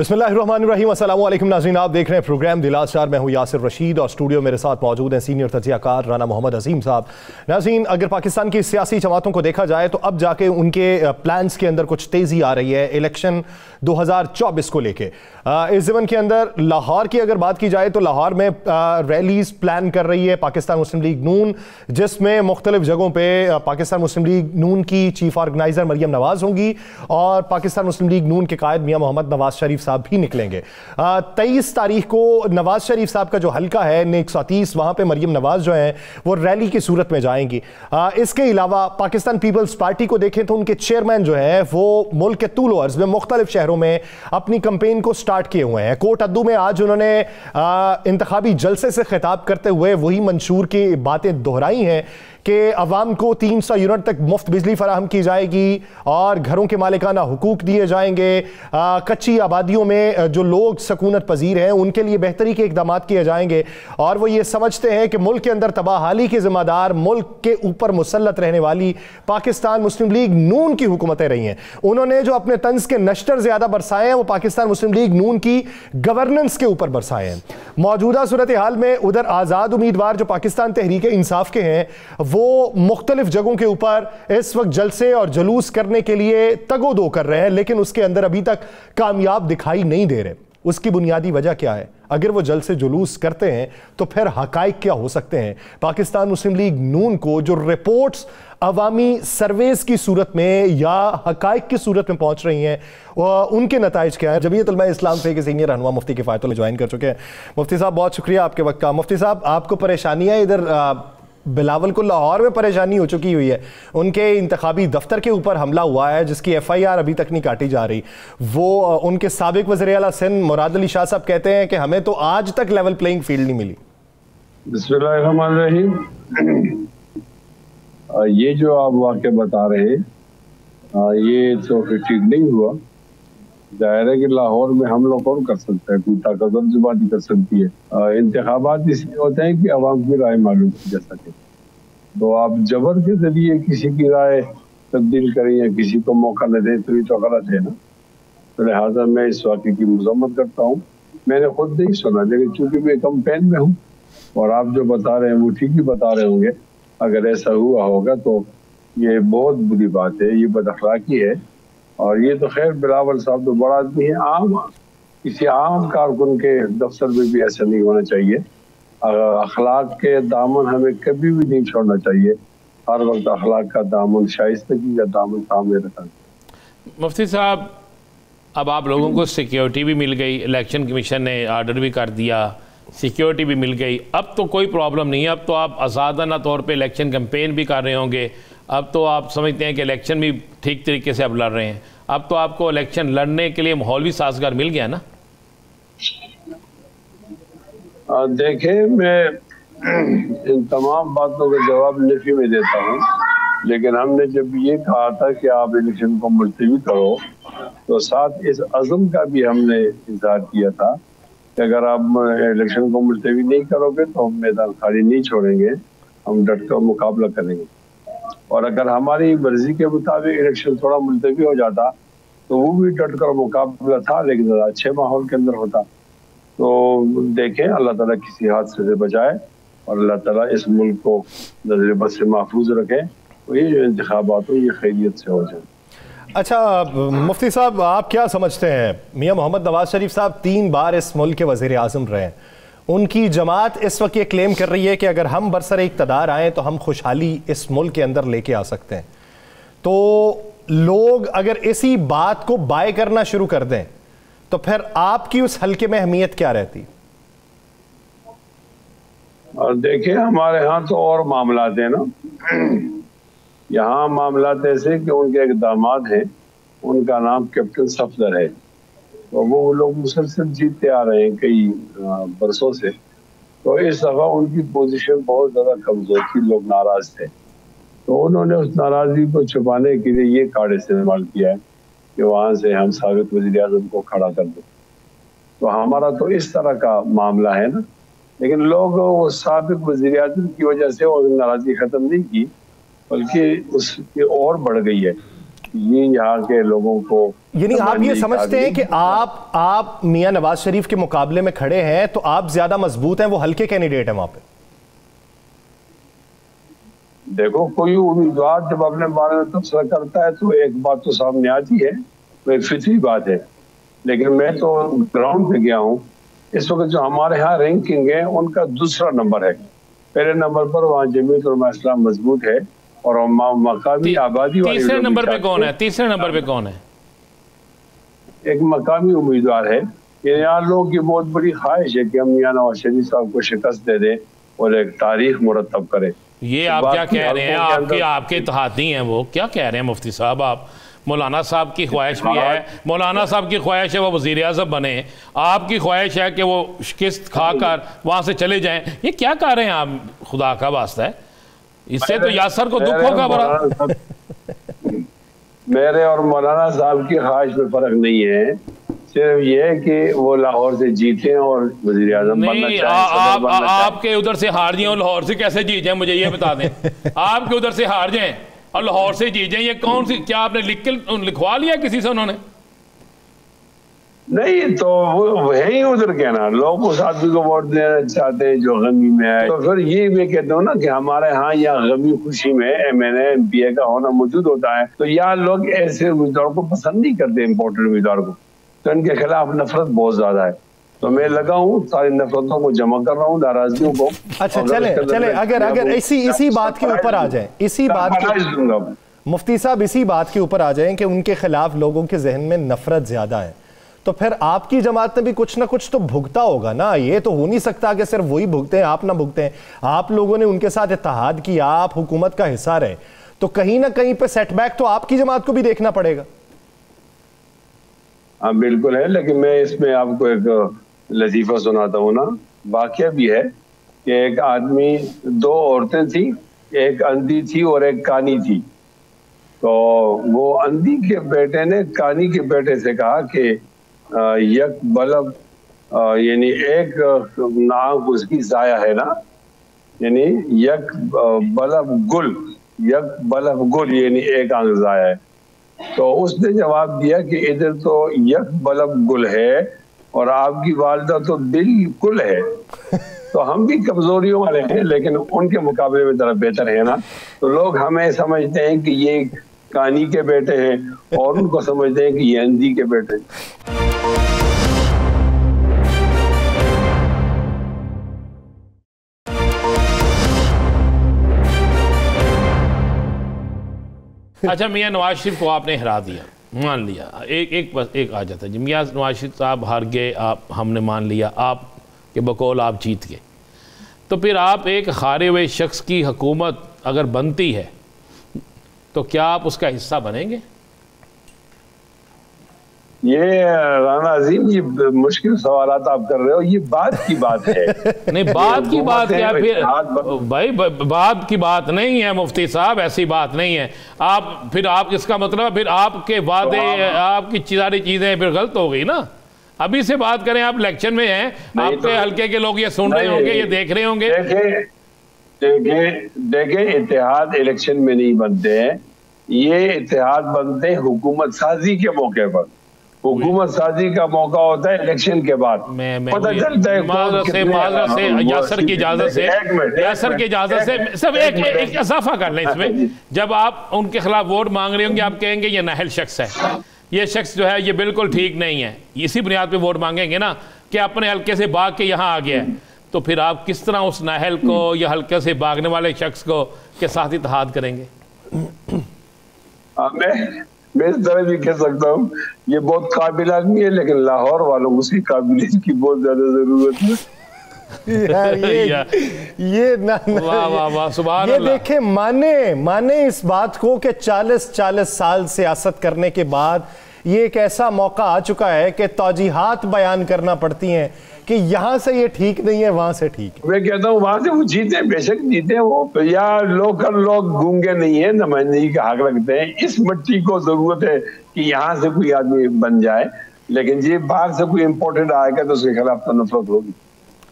बिस्मिल्लाहिर्रहमानिर्रहीम। अस्सलाम वालेकुम नाज़रीन, आप देख रहे हैं प्रोग्राम दिल आज चार। मैं हूं यासिर रशीद और स्टूडियो मेरे साथ मौजूद हैं सीनियर तज्ज़ियाकार राना मोहम्मद अजीम साहब। नाज़रीन, अगर पाकिस्तान की सियासी जमातों को देखा जाए तो अब जाके उनके प्लान्स के अंदर कुछ तेज़ी आ रही है इलेक्शन 2024 को लेके। इस ज़मन के अंदर लाहौर की अगर बात की जाए तो लाहौर में रैलीज़ प्लान कर रही है पाकिस्तान मुस्लिम लीग नून, जिसमें मुख्तलिफ जगहों पर पाकिस्तान मुस्लिम लीग नून की चीफ ऑर्गेनाइज़र मरियम नवाज़ होंगी और पाकिस्तान मुस्लिम लीग नून के कायद मियाँ मोहम्मद नवाज शरीफ साहब भी निकलेंगे। 23 तारीख को नवाज शरीफ साहब का जो हल्का है NE 130, वहाँ पे मरियम नवाज जो हैं वो रैली की सूरत में जाएंगी। इसके अलावा पाकिस्तान पीपल्स पार्टी को देखें तो उनके चेयरमैन जो हैं वो मुल्क के तूल अर्ज़ में मुख्तलिफ शहरों में अपनी कैंपेन को स्टार्ट किए हुए हैं। कोट अद्दू में आज उन्होंने इंतखाबी जलसे से खिताब करते हुए वही मंशूर की बातें दोहराई हैं कि अवाम को 300 यूनिट तक मुफ्त बिजली फराहम की जाएगी और घरों के मालिकाना हुकूक दिए जाएंगे। कच्ची आबादियों में जो लोग सकूनत पजीर हैं उनके लिए बेहतरी के इकदाम किए जाएंगे और वो ये समझते हैं कि मुल्क के अंदर तबाहाली के ज़िम्मेदार मुल्क के ऊपर मुसल्लत रहने वाली पाकिस्तान मुस्लिम लीग नून की हुकूमतें रही हैं। उन्होंने जो अपने तंज के नश्तर ज़्यादा बरसाए हैं वो पाकिस्तान मुस्लिम लीग नून की गवर्नेंस के ऊपर बरसाए हैं। मौजूदा सूरत हाल में उधर आज़ाद उम्मीदवार जो पाकिस्तान तहरीक इंसाफ के हैं वो मुख्तलिफ जगहों के ऊपर इस वक्त जलसे और जलूस करने के लिए तगो-दो कर रहे हैं, लेकिन उसके अंदर अभी तक कामयाब दिखाई नहीं दे रहे। उसकी बुनियादी वजह क्या है? अगर वो जलसे जुलूस करते हैं तो फिर हकाइक क्या हो सकते हैं? पाकिस्तान मुस्लिम लीग नून को जो रिपोर्ट्स अवामी सर्वेस की सूरत में या हकाइक की सूरत में पहुंच रही हैं उनके नताइज क्या है? जमीयत उलमा इस्लाम से के सीनियर रहनुमा मुफ्ती किफ़ायतुल्लाह ज्वाइन कर चुके हैं। मुफ्ती साहब बहुत शुक्रिया आपके वक्त का। मुफ्ती साहब, आपको परेशानियाँ इधर बिलावल को लाहौर में परेशानी हो चुकी हुई है, उनके इंतखाबी दफ्तर के ऊपर हमला हुआ है जिसकी FIR अभी तक नहीं काटी जा रही। वो उनके साबिक वज़ीर आला सिंध मुराद अली शाह साहब कहते हैं कि हमें तो आज तक लेवल प्लेइंग फील्ड नहीं मिली। बिस्मिल्लाहिर्रहमानिर्रहीम। ये जो आप वाक़या बता रहे हैं ये तो फिर ठीक नहीं हुआ। जाहिर है कि लाहौर में हम लोग कौन कर सकता है, कोई ताकतवर जुबानी कर सकती है। इंतखाबात इसलिए होते हैं कि आवाम की राय मालूम की जा सके। तो आप जबर के जरिए किसी की राय तब्दील करें या किसी को मौका न दें तो ये तो गलत है ना। तो लिहाजा मैं इस वाक़े की मज़म्मत करता हूँ। मैंने खुद नहीं सुना, लेकिन चूँकि मैं कैंपेन में हूँ और आप जो बता रहे हैं वो ठीक ही बता रहे होंगे। अगर ऐसा हुआ होगा तो ये बहुत बुरी बात है, ये बदअखलाक़ी है। और ये तो खैर बिलावल साहब तो बड़ा आदमी है, किसी आम कारकुन के दफ्तर में भी ऐसा नहीं होना चाहिए। अखलाक के दामन हमें कभी भी नहीं छोड़ना चाहिए। हर वक्त अखलाक का दामन, शाइस्तगी का दामन सामने रखना। मुफ्ती साहब, अब आप लोगों को सिक्योरिटी भी मिल गई, इलेक्शन कमीशन ने आर्डर भी कर दिया, सिक्योरिटी भी मिल गई, अब तो कोई प्रॉब्लम नहीं है। अब तो आप आज़ादाना तौर पे इलेक्शन कैंपेन भी कर रहे होंगे। अब तो आप समझते हैं कि इलेक्शन भी ठीक तरीके से अब लड़ रहे हैं। अब तो आपको इलेक्शन लड़ने के लिए माहौल भी साजगार मिल गया ना? देखें, मैं इन तमाम बातों का जवाब नफी में देता हूँ, लेकिन हमने जब ये कहा था कि आप इलेक्शन को मुलतवी करो तो साथ इस अज़म का भी हमने इज़हार किया था कि अगर आप इलेक्शन को मुलतवी नहीं करोगे तो हम मैदान खाली नहीं छोड़ेंगे, हम डट कर मुकाबला करेंगे। और अगर हमारी मर्जी के मुताबिक इलेक्शन थोड़ा मुलतवी हो जाता तो वो भी डट कर मुकाबला था, लेकिन ज़रा अच्छे माहौल के अंदर होता। तो देखें, अल्लाह ताला किसी हादसे से बचाए और अल्लाह ताला इस मुल्क को नज़र बद से महफूज रखे, तो ये जो इंतखाबात हो ये खैरियत से हो जाए। अच्छा मुफ्ती साहब, आप क्या समझते हैं, मियाँ मोहम्मद नवाज शरीफ साहब 3 बार इस मुल्क के वज़ीर आज़म रहे हैं, उनकी जमात इस वक्त ये क्लेम कर रही है कि अगर हम बरसरे इक़्तिदार आए तो हम खुशहाली इस मुल्क के अंदर लेके आ सकते हैं। तो लोग अगर इसी बात को बाय करना शुरू कर दें तो फिर आपकी उस हल्के में अहमियत क्या रहती? और देखिए, हमारे यहाँ तो और मामला है ना। यहाँ मामला ऐसे कि उनके एक दामाद हैं, उनका नाम कैप्टन सफदर है, तो वो लोग मुसलसल जीतते आ रहे हैं कई बरसों से। तो इस दफ़ा उनकी पोजीशन बहुत ज़्यादा कमज़ोर थी, लोग नाराज़ थे, तो उन्होंने उस नाराज़गी को छुपाने के लिए ये कार्ड इस्तेमाल किया है कि वहाँ से हम साबिक वज़ीर आज़म को खड़ा कर दें। तो हमारा तो इस तरह का मामला है ना, लेकिन लोग वो साबिक वज़ीर आज़म की वजह से वो नाराज़गी ख़त्म नहीं की, बल्कि उसकी और बढ़ गई है। ये यहाँ के लोगों को, यानी आप ये समझते हैं कि आप मियां नवाज शरीफ के मुकाबले में खड़े हैं तो आप ज्यादा मजबूत हैं, वो हल्के कैंडिडेट हैं वहां पे? देखो, कोई उम्मीदवार जब अपने बारे में तबसरा करता है तो एक बात तो सामने आती है, वो एक फितरी बात है। लेकिन मैं तो ग्राउंड पे गया हूँ। इस वक्त जो हमारे यहाँ रैंकिंग है उनका दूसरा नंबर है। पहले नंबर पर वहाँ जमीयत उलमा इस्लाम मजबूत है और मकामी आबादी वाले। तीसरे नंबर पे कौन है? तीसरे नंबर पे कौन है? एक मकामी उम्मीदवार है। यहाँ लोगों की बहुत बड़ी ख्वाहिश है कि हम मियां नवाज शरीफ साहब को शिकस्त दे दें और एक तारीख मुरतब करें। ये आप क्या कह रहे हैं? आपके इत्तेहादी हैं वो, क्या कह रहे हैं मुफ्ती साहब आप? मौलाना साहब की ख्वाहिश भी है, मौलाना साहब की ख्वाहिश है वो वज़ीर आज़म बने, आपकी ख्वाहिश है कि वो शिकस्त खाकर वहाँ से चले जाएं। ये क्या कर रहे हैं आप? खुदा का वास्ता है, इससे तो यासर को दुख होगा बड़ा। मेरे और मौलाना साहब की ख्वाहिश में फर्क नहीं है, सिर्फ ये है कि वो लाहौर से जीते और वज़ीर आज़म बनना चाहें। आपके उधर से हार जाएं और लाहौर से कैसे जीत जाएं, मुझे ये बता दें। आपके उधर से हार जाएं और लाहौर से जीत जाएं, ये कौन सी, क्या आपने लिखवा लिया किसी से? उन्होंने नहीं, तो वो है ही उधर के ना, लोग उस आदमी को वोट देना चाहते हैं जो गमी में है। तो फिर ये मैं कहता हूँ ना कि हमारे यहाँ यहाँ गमी खुशी में MNA MPA का होना मौजूद होता है, तो यहाँ लोग ऐसे उम्मीदवार को पसंद नहीं करते, इम्पोर्टेंट उम्मीदवार को, तो इनके खिलाफ नफरत बहुत ज्यादा है। तो मैं लगा हूँ सारी नफरतों को जमा कर रहा हूँ, नाराजगियों को। अच्छा, चले अगर इसी बात के ऊपर आ जाए, इसी बात के, मुफ्ती साहब इसी बात के ऊपर आ जाएं कि उनके खिलाफ लोगों के जहन में नफरत ज्यादा है, तो फिर आपकी जमात ने भी कुछ ना कुछ तो भुगता होगा ना। ये तो हो नहीं सकता कि सिर्फ वही भुगते हैं, आप ना भुगते हैं। आप लोगों ने उनके साथ इत्तेहाद किया, आप हुकूमत का हिस्सा रहे, तो कहीं ना कहीं पे सेटबैक तो आपकी जमात को भी देखना पड़ेगा। हाँ बिल्कुल है, लेकिन मैं इसमें आपको एक लतीफ़ा सुनाता हूँ ना। वाक़या भी है कि एक आदमी, दो औरतें थी, एक अंधी थी और एक कानी थी। तो वो अंधी के बेटे ने कानी के बेटे से कहा कि यक बलब, यानी एक नाक उसकी जाया है ना, यानी यक बलब गुल, यक बलब गुल यानी एक आंख जाया है। तो उसने जवाब दिया कि इधर तो यक बलब गुल है और आपकी वालदा तो बिल्कुल है। तो हम भी कमजोरियों वाले हैं, लेकिन उनके मुकाबले में जरा बेहतर है ना। तो लोग हमें समझते हैं कि ये कानी के बेटे हैं और उनको समझते हैं कि ये अंधी के बेटे हैं। अच्छा, मियां नवाज शरीफ को आपने हरा दिया, मान लिया, एक आ जाता है, मियां नवाज शरीफ साहब हार गए, आप हमने मान लिया, आप के बकौल आप जीत गए, तो फिर आप एक हारे हुए शख्स की हुकूमत अगर बनती है तो क्या आप उसका हिस्सा बनेंगे? ये राना अजीम, ये मुश्किल सवालात आप कर रहे हो। ये बात की बात है। नहीं, बात की बात क्या फिर भाई? बात की बात नहीं है मुफ्ती साहब, ऐसी बात नहीं है। आप इसका मतलब फिर आपके वादे, आपकी सारी चीजें फिर गलत हो गई ना। अभी से बात करें, आप इलेक्शन में हैं, आपके हल्के के लोग ये सुन रहे होंगे, ये देख रहे होंगे। देखें, इत्तेहाद इलेक्शन में नहीं बनते हैं, ये इत्तेहाद बनते हैं हुकूमत साजी के मौके पर। हुकूमत साजी का मौका होता है इलेक्शन के बाद। पता चलता है यासर की इजाजत से सब एक इजाफा कर लें इसमें। जब आप उनके खिलाफ वोट मांग रहे होंगे, आप कहेंगे ये नाहल शख्स है, ये शख्स जो है ये बिल्कुल ठीक नहीं है, इसी बुनियाद पे वोट मांगेंगे ना कि अपने हल्के से भाग के यहाँ आ गया है, तो फिर आप किस तरह उस नाहल को या हल्के से भागने वाले शख्स को के साथ इत्तेहाद करेंगे? मैं इस तरह भी कह सकता हूँ, ये बहुत काबिल आदमी है, लेकिन लाहौर वालों को उसकी काबिलियत की बहुत ज्यादा जरूरत है। यार ये ना वाह वाह वाह, सुभान ये अल्लाह। देखे, माने इस बात को कि 40 साल सियासत करने के बाद ये एक ऐसा मौका आ चुका है कि तौजीहात बयान करना पड़ती हैं कि यहाँ से ये ठीक नहीं है, वहां से ठीक है। मैं कहता हूँ वहां से वो जीते, बेशक जीते वो, या लोकल लोग गूंगे नहीं है, नुमाइंदगी का हक रखते हैं। इस मिट्टी को जरूरत है कि यहाँ से कोई आदमी बन जाए, लेकिन ये बाहर से कोई इम्पोर्टेंट आएगा तो उसके खिलाफ तो नफरत होगी।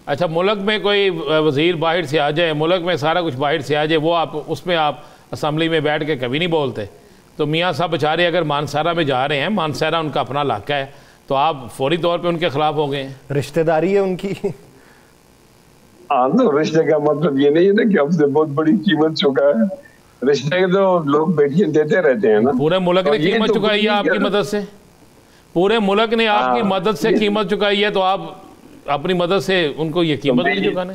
अच्छा, मुल्क में कोई वजीर बाहर से आ जाए, मुल्क में सारा कुछ बाहर से आ जाए, वो आप उसमें आप असम्बली में बैठ के कभी नहीं बोलते, تو میاں صاحب بیچارے اگر مانسہرہ میں جا رہے ہیں، مانسہرہ ان کا اپنا علاقہ ہے، تو آپ فوری طور پہ ان کے خلاف ہو گئے ہیں؟ رشتہ داری ہے ان کی. ہاں تو رشتے کا مطلب یہ نہیں ہے نا کہ ہم سے بہت بڑی قیمت چکا ہے. رشتے کے تو لوگ بیٹیاں دیتے رہتے ہیں نا. پورے ملک نے قیمت چکائی ہے آپ کی مدد سے، پورے ملک نے آپ کی مدد سے قیمت چکائی ہے، تو آپ اپنی مدد سے ان کو یہ قیمت نہیں چکانے.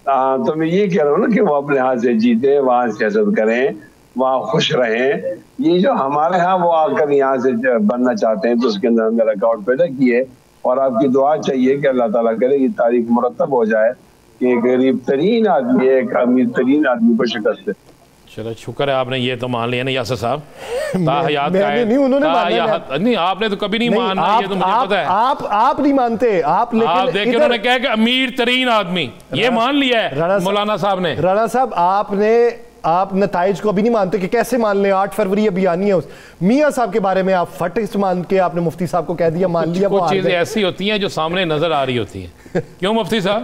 ہاں تو میں یہ کہہ رہا ہوں نا کہ وہ اپنے ہاتھ سے جیتے، وہاں سیاست کریں، وہاں خوش رہیں. یہ جو ہمارے ہاں وہ آ کر یہاں سے بننا چاہتے ہیں تو اس کے اندر ہم نے رکاوٹ پیدا کی ہے، اور آپ کی دعا چاہیے کہ اللہ تعالیٰ کرے کہ تاریخ مرتب ہو جائے کہ غریب ترین آدمی ایک امیر ترین آدمی کو شکست دے. چلو شکر ہے آپ نے یہ تو مان لیا نا یاسر صاحب. نہیں آپ نے تو کبھی نہیں ماننا، یہ تو مجھے پتا ہے. آپ نہیں مانتے، آپ دیکھیں انہوں نے کہا کہ امیر ترین آدمی، یہ مان لیا ہے مولانا صاحب نے. رانا صاحب آپ نتائج کو ابھی نہیں مانتے کہ کیسے مان لیں؟ 8 فروری ابھی آنی ہے. میاں صاحب کے بارے میں آپ فٹ مان کے آپ نے مفتی صاحب کو کہہ دیا، مان لیا. کچھ چیزیں ایسی ہوتی ہیں جو سامنے نظر آ رہی ہوتی ہیں. کیوں مفتی صاحب؟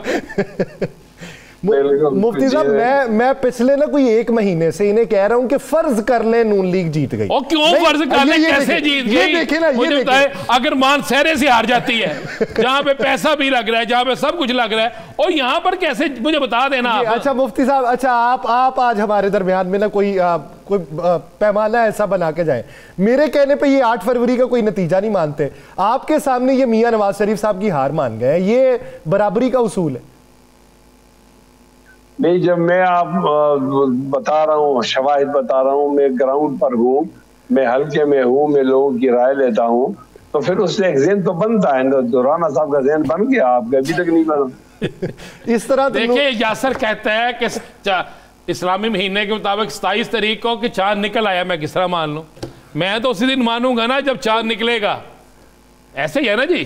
مفتی صاحب میں پچھلے نا کوئی 1 مہینے سے انہیں کہہ رہا ہوں کہ فرض کر لیں نون لیگ جیت گئی. اور کیوں فرض کر لیں؟ کیسے جیت گئی؟ مجھے بتائے اگر مانسہرے سے ہار جاتی ہے جہاں پہ پیسہ بھی لگ رہا ہے، جہاں پہ سب کچھ لگ رہا ہے، اور یہاں پر کیسے؟ مجھے بتا دینا. اچھا مفتی صاحب، اچھا آپ آج ہمارے درمیان میں نا کوئی پیمانہ ایسا بنا کے جائیں. میرے کہنے پہ یہ 8 فروری کا کوئی نتیجہ نہیں مانتے، آپ کے سامنے یہ میاں نواز شریف صاحب کی ہار مان گئے. یہ برابری کا اصول ہے. نہیں، جب میں آپ بتا رہا ہوں، شواہد بتا رہا ہوں، میں گراؤنڈ پر ہوں، میں حلقے میں ہوں، میں لوگوں کی رائے لیتا ہوں، تو پھر اس سے ایک ذہن تو بنتا ہے. تو رانا صاحب کا ذہن بن گیا، آپ کا ابھی تک نہیں بنا. اس طرح دیکھیں یاسر کہتا ہے کہ اسلامی مہینے کے مطابق 27 تاریخ کو کہ چاند نکل آیا. میں کس طرح مان لوں؟ میں تو اسی دن مانوں گا نا جب چاند نکلے گا. ایسے ہی ہے نا جی.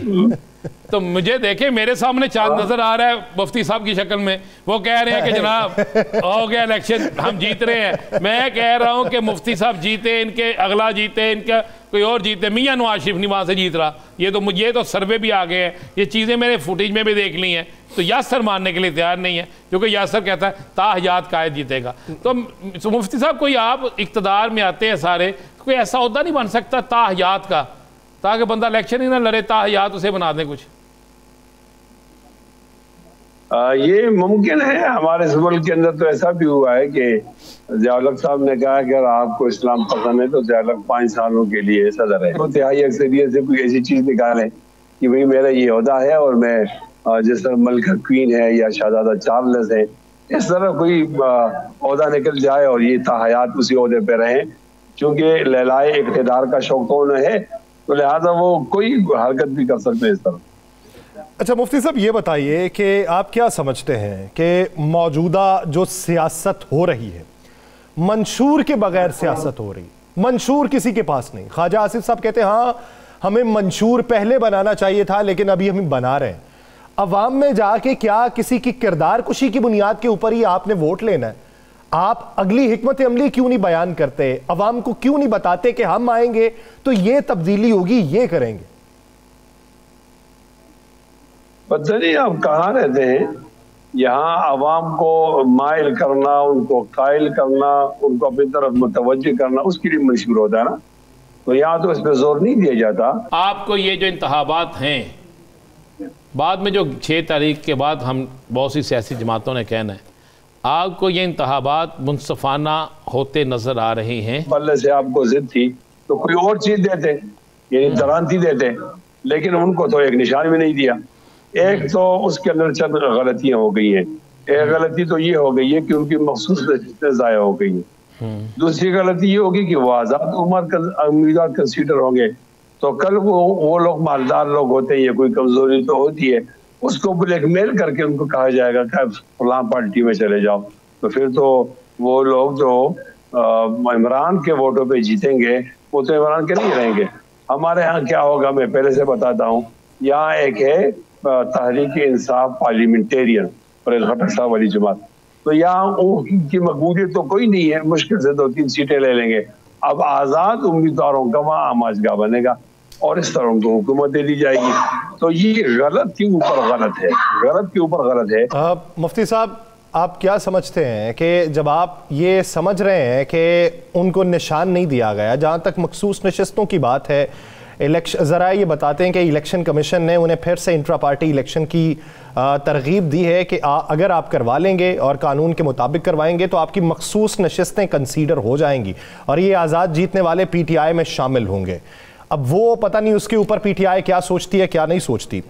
تو مجھے دیکھیں میرے سامنے چاند نظر آ رہا ہے مفتی صاحب کی شکل میں. وہ کہہ رہے ہیں کہ جناب ہو گیا الیکشن، ہم جیت رہے ہیں. میں کہہ رہا ہوں کہ مفتی صاحب جیتے، ان کے اگلا جیتے، ان کا کوئی اور جیتے. میاں نواز شریف نہیں وہاں سے جیت رہا. یہ تو سروے بھی آ گئے ہیں، یہ چیزیں میں نے فوٹیج میں بھی دیکھ لی ہیں. تو یاسر ماننے کے لیے تیار نہیں ہے، کیونکہ یاسر کہتا ہے تا حیات قائد جیتے گا. تو مفتی صاحب کوئی آپ اقتدار میں آتے ہیں سارے، کوئی ایسا عہدہ نہیں بن سکتا تا حیات کا، تاکہ بندہ الیکشن ہی نہ لڑے، تا حیات اسے بنا دیں کچھ؟ یہ ممکن ہے. ہمارے اس ملک کے اندر تو ایسا بھی ہوا ہے کہ ضیاء الحق صاحب نے کہا کہ اگر آپ کو اسلام پسند ہے تو ضیاء الحق 5 سالوں کے لیے صدر ہے. تو تہائی اکثریت سے کوئی ایسی چیز نکالیں کہ بھئی میرا یہ عہدہ ہے، اور میں جس طرح ملکہ کوئین ہے یا شہزادہ چارلس ہے، اس طرح کوئی عہدہ نکل جائے اور یہ تا حیات اسی عہدے پہ رہیں. چونکہ لہلائے اقتدار کا شوق تو انہیں ہے، تو لہٰذا وہ کوئی حرکت بھی کر سکتے ہیں اس طرح. اچھا مفتی صاحب یہ بتائیے کہ آپ کیا سمجھتے ہیں کہ موجودہ جو سیاست ہو رہی ہے، منشور کے بغیر سیاست ہو رہی ہے، منشور کسی کے پاس نہیں. خواجہ آصف صاحب کہتے ہیں ہاں ہمیں منشور پہلے بنانا چاہیے تھا لیکن ابھی ہم بنا رہے ہیں. عوام میں جا کے کیا کسی کی کردار کشی کی بنیاد کے اوپر ہی آپ نے ووٹ لینا ہے؟ آپ اگلی حکمت عملی کیوں نہیں بیان کرتے؟ عوام کو کیوں نہیں بتاتے کہ ہم آئیں گے تو یہ تبدیلی ہوگی، یہ کریں گے؟ پتہ نہیں آپ کہاں رہتے ہیں. یہاں عوام کو مائل کرنا، ان کو قائل کرنا، ان کو اپنی طرف متوجہ کرنا، اس کے لیے مشہور ہوتا ہے نا. تو یہاں تو اس پہ زور نہیں دیا جاتا. آپ کو یہ جو انتخابات ہیں بعد میں جو 6 تاریخ کے بعد ہم بہت سی سیاسی جماعتوں نے کہنا ہے، آپ کو یہ انتخابات منصفانہ ہوتے نظر آ رہے ہیں؟ پلے سے آپ کو ضد تھی تو کوئی اور چیز دیتے، یعنی درانتی دیتے، لیکن ان کو تو ایک نشان بھی نہیں دیا. ایک تو اس کے اندر چند غلطیاں ہو گئی ہیں. ایک غلطی تو یہ ہو گئی ہے کہ ان کی مخصوص نشستیں ضائع ہو گئی ہیں. دوسری غلطی یہ ہوگی کہ وہ آزاد امیدوار کنسیڈر ہوں گے تو کل وہ لوگ مالدار لوگ ہوتے ہیں، یہ کوئی کمزوری تو ہوتی ہے، اس کو بلیک میل کر کے ان کو کہا جائے گا کہ فلاں پارٹی میں چلے جاؤ. تو پھر تو وہ لوگ جو عمران کے ووٹوں پہ جیتیں گے وہ تو عمران کے نہیں رہیں گے. ہمارے ہاں کیا ہوگا میں پہلے سے بتاتا ہوں. یہاں ایک ہے تحریک انصاف پارلیمنٹیرین پریز خٹک صاحب والی جماعت. تو یہاں ان کی مقبولیت تو کوئی نہیں ہے، مشکل سے 2-3 سیٹیں لے لیں گے. اب آزاد امیدواروں کا وہاں آماجگاہ بنے گا اور اس طرح ان کو حکومت دے دی جائے گی. تو یہ غلط کے اوپر غلط ہے، غلط کے اوپر غلط ہے. مفتی صاحب आप क्या समझते हैं कि जब आप ये समझ रहे हैं कि उनको निशान नहीं दिया गया, जहाँ तक मखसूस नशिस्तों की बात है, इलेक्शन ज़रा ये बताते हैं कि इलेक्शन कमीशन ने उन्हें फिर से इंट्रा पार्टी इलेक्शन की तरगीब दी है कि अगर आप करवा लेंगे और कानून के मुताबिक करवाएंगे तो आपकी मखसूस नशिस्तें कंसीडर हो जाएंगी और ये आज़ाद जीतने वाले PTI में शामिल होंगे। अब वो पता नहीं उसके ऊपर PTI क्या सोचती है क्या नहीं सोचती,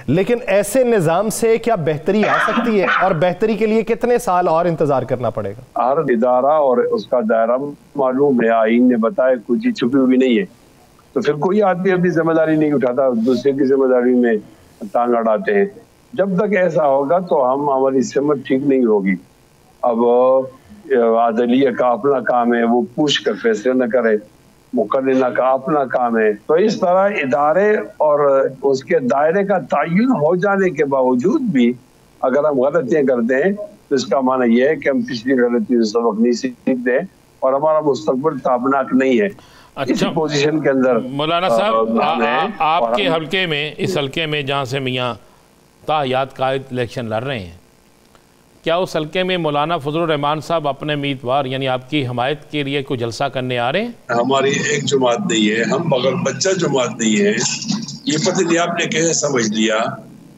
लेकिन ऐसे निज़ाम से क्या बेहतरी आ सकती है और बेहतरी के लिए कितने साल और इंतज़ार करना पड़ेगा? हर इदारा और उसका दायरा मालूम है, आईन ने बताया, कुछ छुपी हुई नहीं है, तो फिर कोई आदमी अपनी जिम्मेदारी नहीं उठाता, दूसरे की जिम्मेदारी में टांग अड़ाते हैं। जब तक ऐसा होगा तो हमारी सिमत ठीक नहीं होगी। अब आदलिया का अपना काम है, वो पूछ कर फैसले न करे, मुकर्रिना का अपना काम है। तो इस तरह इदारे और उसके दायरे का तयन हो जाने के बावजूद भी अगर हम गलतियां करते हैं तो इसका माना यह है कि हम पिछली गलती से सबक नहीं सीखते और हमारा मुस्तकबिल ताबनाक नहीं है। अच्छा, पोजीशन के अंदर मौलाना साहब आपके हल्के में, इस हल्के में जहाँ से मियाँ ताहयात कायद इलेक्शन लड़ रहे हैं, क्या उस हल्के में मौलाना फजलुर रहमान साहब अपने उम्मीदवार यानी आपकी हमायत के लिए कोई जलसा करने आ रहे हैं? हमारी एक जमात नहीं है, हम बगल बच्चा जमात नहीं है, ये पता नहीं आपने कैसे समझ लिया।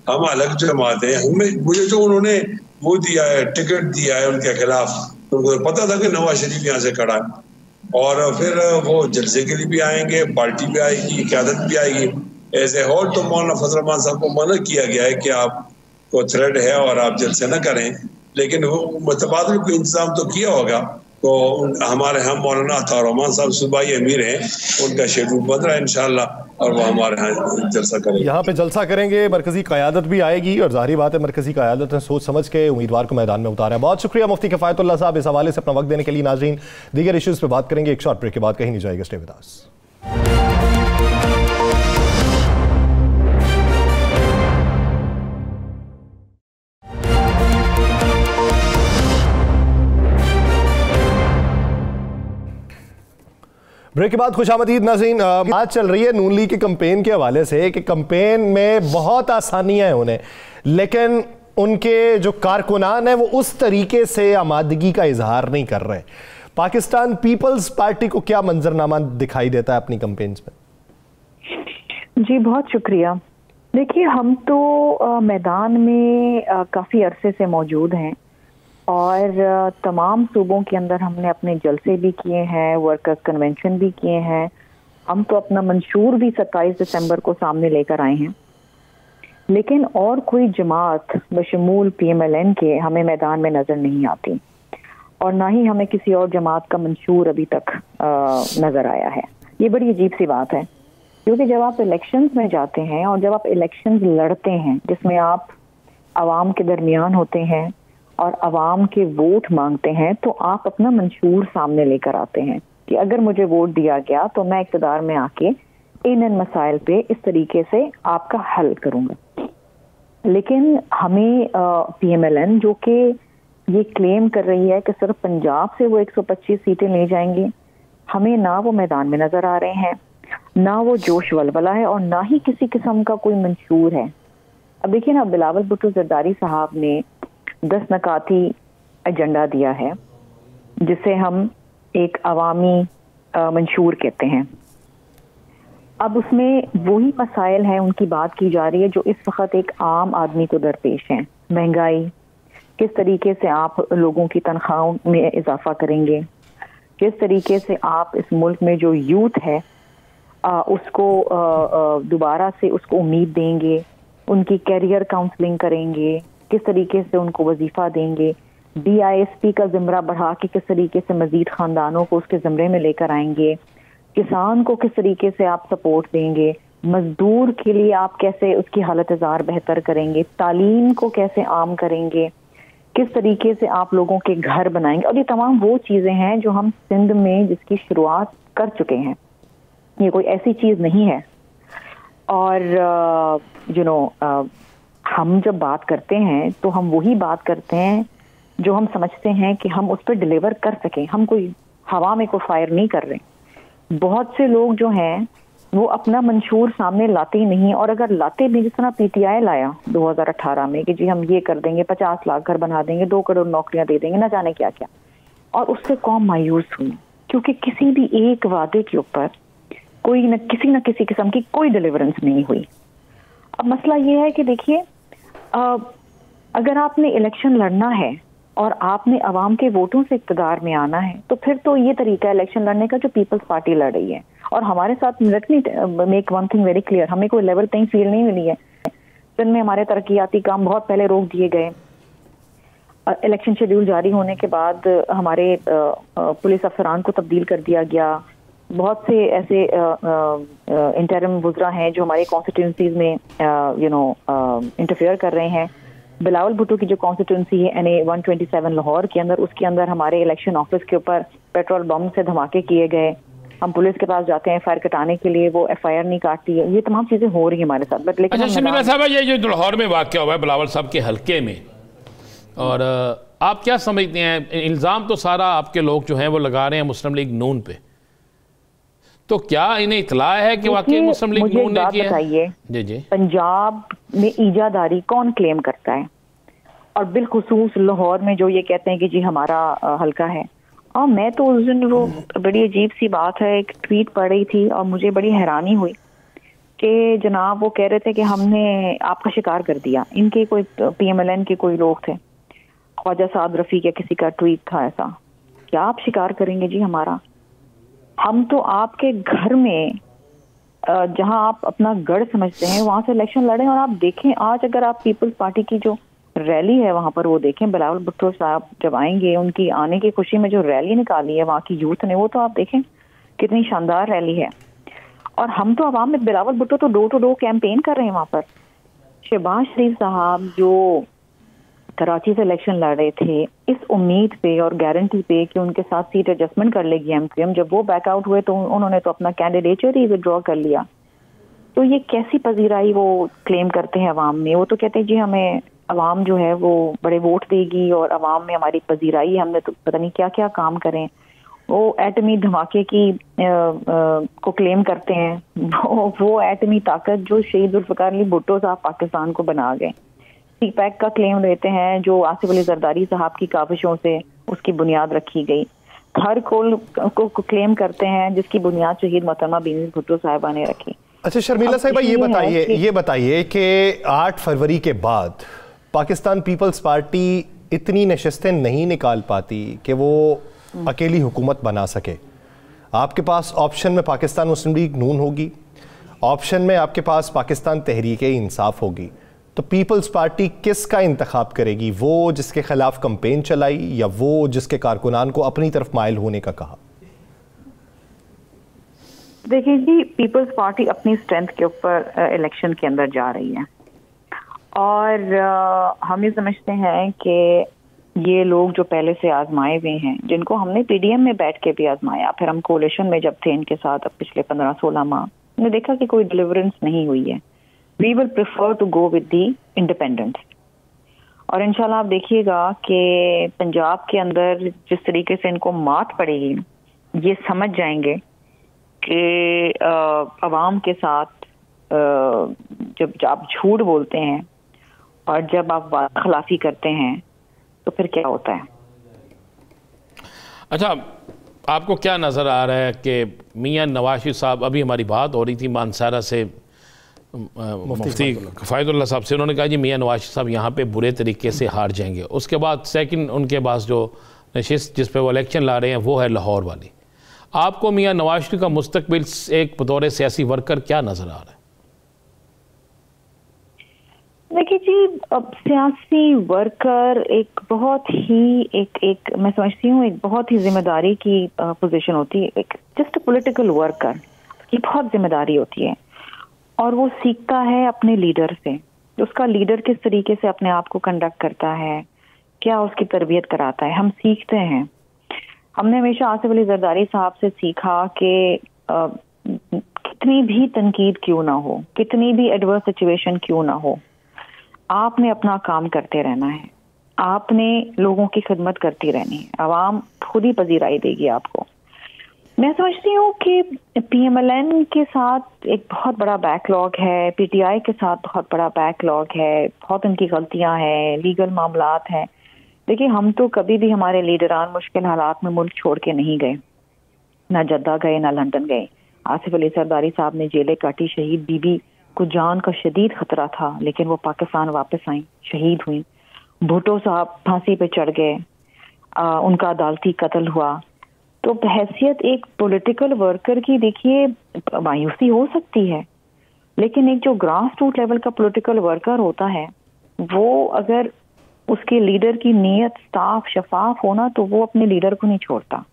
हम अलग जमात है। हमें मुझे जो उन्होंने वो दिया है, टिकट दिया है उनके खिलाफ, उनको पता था कि नवाज शरीफ यहाँ से खड़ा है और फिर वो जलसे के लिए भी आएंगे, पार्टी भी आएगी, क़यादत भी आएगी। ऐसे और तो मौलाना फजल रहमान साहब को मना किया गया है कि आपको थ्रेड है और आप जलसे न करें, लेकिन वो मुतबादिल को इंतजाम तो किया होगा। तो हमारे यहाँ मौलाना अता रहमान साहब सूबाई अमीर हैं, उनका शेड्यूल बन रहा है इंशाअल्लाह और वो हमारे यहाँ जलसा करेंगे। यहाँ पे जलसा करेंगे, मरकजी क़यादत भी आएगी और ज़ाहिर बात है मरकजी क़यादत ने सोच समझ के उम्मीदवार को मैदान में उतारा है। बहुत शुक्रिया मुफ्ती किफ़ायतुल्लाह साहब इस हवाले से अपना वक्त देने के लिए। नाज़रीन, दीगर इश्यूज़ पे बात करेंगे एक शॉर्ट ब्रेक के बाद, कहीं नहीं जाएगा, स्टे विद अस। ब्रेक के बाद खुशामदीद नाज़रीन। आज चल रही है नून लीग के कैंपेन के हवाले से कि कैंपेन में बहुत आसानियां हैं उन्हें, लेकिन उनके जो कारकुनान हैं वो उस तरीके से आमादगी का इजहार नहीं कर रहे। पाकिस्तान पीपल्स पार्टी को क्या मंजरनामा दिखाई देता है अपनी कैंपेन्स में? जी बहुत शुक्रिया। देखिए, हम तो मैदान में काफ़ी अरसे से मौजूद हैं और तमाम सूबों के अंदर हमने अपने जलसे भी किए हैं, वर्कर्स कन्वेंशन भी किए हैं। हम तो अपना मंशूर भी 27 दिसंबर को सामने लेकर आए हैं, लेकिन और कोई जमात बशमूल PMLN के हमें मैदान में नज़र नहीं आती और ना ही हमें किसी और जमात का मंशूर अभी तक नज़र आया है। ये बड़ी अजीब सी बात है, क्योंकि जब आप इलेक्शंस में जाते हैं और जब आप इलेक्शंस लड़ते हैं जिसमें आप आवाम के दरमियान होते हैं और आवाम के वोट मांगते हैं, तो आप अपना मंशूर सामने लेकर आते हैं कि अगर मुझे वोट दिया गया तो मैं इक़्तिदार में आके इन मसाइल पे इस तरीके से आपका हल करूंगा। लेकिन हमें PMLN जो कि ये क्लेम कर रही है कि सिर्फ पंजाब से वो 125 सीटें ले जाएंगे, हमें ना वो मैदान में नजर आ रहे हैं, ना वो जोश वलवला है और ना ही किसी किस्म का कोई मंशूर है। अब देखिए ना, बिलावल भुट्टो जरदारी साहब ने 10 नकाती एजेंडा दिया है जिसे हम एक अवामी मंशूर कहते हैं। अब उसमें वही मसाइल हैं, उनकी बात की जा रही है जो इस वक्त एक आम आदमी को दरपेश हैं। महंगाई, किस तरीके से आप लोगों की तनख्वाहों में इजाफा करेंगे, किस तरीके से आप इस मुल्क में जो यूथ है उसको दोबारा से उसको उम्मीद देंगे, उनकी कैरियर काउंसलिंग करेंगे, किस तरीके से उनको वजीफा देंगे, DISP का ज़िम्रा बढ़ा के किस तरीके से मजीद ख़ानदानों को उसके ज़िम्रे में लेकर आएंगे, किसान को किस तरीके से आप सपोर्ट देंगे, मजदूर के लिए आप कैसे उसकी हालत ज़ार बेहतर करेंगे, तालीम को कैसे आम करेंगे, किस तरीके से आप लोगों के घर बनाएंगे। और ये तमाम वो चीज़ें हैं जो हम सिंध में जिसकी शुरुआत कर चुके हैं, ये कोई ऐसी चीज़ नहीं है। और हम जब बात करते हैं तो हम वही बात करते हैं जो हम समझते हैं कि हम उस पर डिलीवर कर सकें। हम कोई हवा में कोई फायर नहीं कर रहे। बहुत से लोग जो हैं وہ اپنا منشور سامنے لاتے ہی نہیں. اور اگر لاتے بھی جس طرح پی ٹی آئی لایا 2018 میں کہ جی ہم یہ کر دیں گے, 50 لاکھ گھر بنا دیں گے, 2 کروڑ نوکریاں دے دیں گے, نہ جانے کیا کیا, اور اس سے قوم مایوس ہوئی کیونکہ کسی بھی ایک وعدے کے اوپر کوئی نہ کسی قسم کی کوئی ڈیلیورنس نہیں ہوئی. اب مسئلہ یہ ہے کہ دیکھیے, اگر آپ نے الیکشن لڑنا ہے اور آپ نے عوام کے ووٹوں سے اقتدار میں آنا ہے تو پھر تو یہ طریقہ ہے الیکشن لڑنے کا جو پیپلز پارٹی لڑ رہی ہے. اور ہمارے ساتھ make one thing very clear, ہمیں کوئی لیول پلئنگ فیلڈ نہیں ملی ہے جن میں ہمارے ترقیاتی کام بہت پہلے روک دیے گئے. الیکشن شیڈیول جاری ہونے کے بعد ہمارے پولیس افسران کو تبدیل کر دیا گیا. بہت سے ایسے انٹرم وزراء ہیں جو ہمارے کانسٹیٹوئنسیز میں انٹرفیئر کر رہے ہیں. بلاول بھٹو کی جو کانسٹیٹوئنسی ہے NA 127 لاہور کے اندر, اس کے اندر ہمارے الیکشن آفس کے اوپر پیٹرول بم سے دھماکے کیے گئے. ہم پولیس کے پاس جاتے ہیں FIR کٹانے کے لیے, وہ FIR نہیں کاٹتی ہے. یہ تمام چیزیں ہو رہی ہیں ہمارے ساتھ. بٹ لیکن شرمیلا صاحبہ, یہ جو لاہور میں واقعہ ہوا ہے بلاول صاحب کے حلقے میں, اور آپ کیا سمجھتے ہیں؟ الزام تو سارا آپ کے لوگ جو ہیں وہ لگا رہے ہیں مسلم لیگ نون پہ, تو کیا انہیں اطلاع ہے کہ واقعی مسلم لیگ نون نے کیا ہے؟ جی پنجاب میں ایجاداری کون کلیم کرتا ہے, اور بالخصوص لاہور میں جو یہ کہتے ہیں کہ جی ہمارا حلقہ ہے. اور میں تو اس دن وہ بڑی عجیب سی بات ہے, ایک ٹویٹ پڑھ رہی تھی اور مجھے بڑی حیرانی ہوئی کہ جناب وہ کہہ رہے تھے کہ ہم نے آپ کا شکار کر دیا. ان کے کوئی PMLN کے کوئی لوگ تھے, خواجہ سعد رفیق یا کسی کا ٹویٹ تھا ایسا, کیا آپ شکار کریں گے جی ہمارا؟ ہم تو آپ کے گھر میں جہاں آپ اپنا گڑھ سمجھتے ہیں وہاں سے الیکشن لڑیں. اور آپ دیکھیں آج اگر آپ پیپلز پارٹی کی جو ریلی ہے وہاں پر وہ دیکھیں, بلاول بھٹو صاحب جب آئیں گے ان کی آنے کی خوشی میں جو ریلی نکالی ہے وہاں کی یوتھ نے, وہ تو آپ دیکھیں کتنی شاندار ریلی ہے. اور ہم تو عوام میں بلاول بھٹو تو ڈور ٹو ڈور کیمپین کر رہے ہیں وہاں پر. شہباز شریف صاحب جو کراچی سے الیکشن لڑ رہے تھے اس امید پہ اور گارنٹی پہ کہ ان کے ساتھ سیٹ ایڈجسٹمنٹ کر لے گی MQM, جب وہ بیک آؤٹ ہوئے تو انہوں نے تو اپنا کینڈیڈیچر ہی ودرا کر لیا. تو یہ کیسی پذیرائی وہ کلیم کرتے ہیں عوام میں؟ وہ تو کہتے ہیں جی ہمیں عوام جو ہے وہ بڑے ووٹ دے گی اور عوام میں ہماری پذیرائی, ہم نے تو پتہ نہیں کیا کیا کام کریں. وہ ایٹمی دھماکے کی کو کلیم کرتے ہیں, وہ ایٹمی طاقت جو شہید ذوالفقار علی بھٹو صاحب پاکستان کو بنا گئے. سی پیک کا کلیم لیتے ہیں جو آصف علی زرداری صاحب کی کاوشوں سے اس کی بنیاد رکھی گئی. ہر کول کو کلیم کرتے ہیں جس کی بنیاد شہید محترمہ بینظیر بھٹو صاحبہ نے رکھی. اچھا شرمیلا صاحبہ, یہ بتائیے کہ 8 فروری کے بعد پاکستان پیپلز پارٹی اتنی نشستیں نہیں نکال پاتی کہ وہ اکیلی حکومت بنا سکے. آپ کے پاس آپشن میں پاکستان مسلم لیگ نون ہوگی, آپشن میں آپ کے پاس پاکستان تحریک انصاف ہوگی, تو پیپلز پارٹی کس کا انتخاب کرے گی؟ وہ جس کے خلاف کمپین چلائی یا وہ جس کے کارکنان کو اپنی طرف مائل ہونے کا کہا؟ دیکھیں جی, پیپلز پارٹی اپنی اسٹرینتھ کے اوپر الیکشن کے اندر جا رہی ہے, اور ہم یہ سمجھتے ہیں کہ یہ لوگ جو پہلے سے آزمائے ہوئے ہیں, جن کو ہم نے PDM میں بیٹھ کے بھی آزمایا, پھر ہم کولیشن میں جب تھے ان کے ساتھ اب پچھلے 15-16 ماہ, ہم نے دیکھا کہ کوئی ڈیلیورنس نہیں ہوئی ہے. We will prefer to go with the independents. اور انشاءاللہ آپ دیکھیے گا کہ پنجاب کے اندر جس طریقے سے ان کو مات پڑے گی, یہ سمجھ جائیں گے کہ عوام کے ساتھ جب آپ جھوٹ بولتے ہیں اور جب آپ وعدہ خلافی کرتے ہیں تو پھر کیا ہوتا ہے. اچھا, آپ کو کیا نظر آ رہا ہے کہ میاں نواز شریف صاحب, ابھی ہماری بات ہو رہی تھی مانسارا سے مفتی کفایت اللہ صاحب سے, انہوں نے کہا جی میاں نواز شریف صاحب یہاں پہ برے طریقے سے ہار جائیں گے. اس کے بعد سیکنڈ ان کے پاس جو نشست جس پہ وہ الیکشن لا رہے ہیں وہ ہے لاہور والی. آپ کو میاں نواز شریف کا مستقبل ایک بطور سیاسی ورکر کیا نظر آ رہا ہے؟ دیکھیے جی, اب سیاسی ورکر ایک بہت ہی ایک میں سمجھتی ہوں ایک بہت ہی ذمہ داری کی پوزیشن ہوتی ہے. ایک جسٹ پولیٹیکل ورکر کی بہت ذمہ داری ہوتی ہے, اور وہ سیکھتا ہے اپنے لیڈر سے. اس کا لیڈر کس طریقے سے اپنے آپ کو کنڈکٹ کرتا ہے, کیا اس کی تربیت کراتا ہے, ہم سیکھتے ہیں. ہم نے ہمیشہ آصف علی زرداری صاحب سے سیکھا کہ کتنی بھی تنقید کیوں نہ ہو, کتنی بھی ایڈورس سچویشن کیوں نہ ہو, آپ نے اپنا کام کرتے رہنا ہے, آپ نے لوگوں کی خدمت کرتی رہنی ہے, عوام خود ہی پذیرائی دے گی آپ کو. मैं समझती हूँ कि PMLN के साथ एक बहुत बड़ा बैकलॉग है, PTI के साथ बहुत बड़ा बैकलॉग है, बहुत उनकी गलतियां हैं, लीगल मामलात हैं। देखिए, हम तो कभी भी हमारे लीडरान मुश्किल हालात में मुल्क छोड़ के नहीं गए, ना जद्दा गए ना लंदन गए। आसिफ अली सरदारी साहब ने जेलें काटी, शहीद बीबी को जान का शदीद खतरा था, लेकिन वो पाकिस्तान वापस आई, शहीद हुई। भुट्टो साहब फांसी पे चढ़ गए, उनका अदालती कत्ल हुआ। तो बहैसियत एक पॉलिटिकल वर्कर की देखिए मायूसी हो सकती है, लेकिन एक जो ग्रास रूट लेवल का पॉलिटिकल वर्कर होता है, वो अगर उसके लीडर की नीयत साफ शफाफ होना तो वो अपने लीडर को नहीं छोड़ता।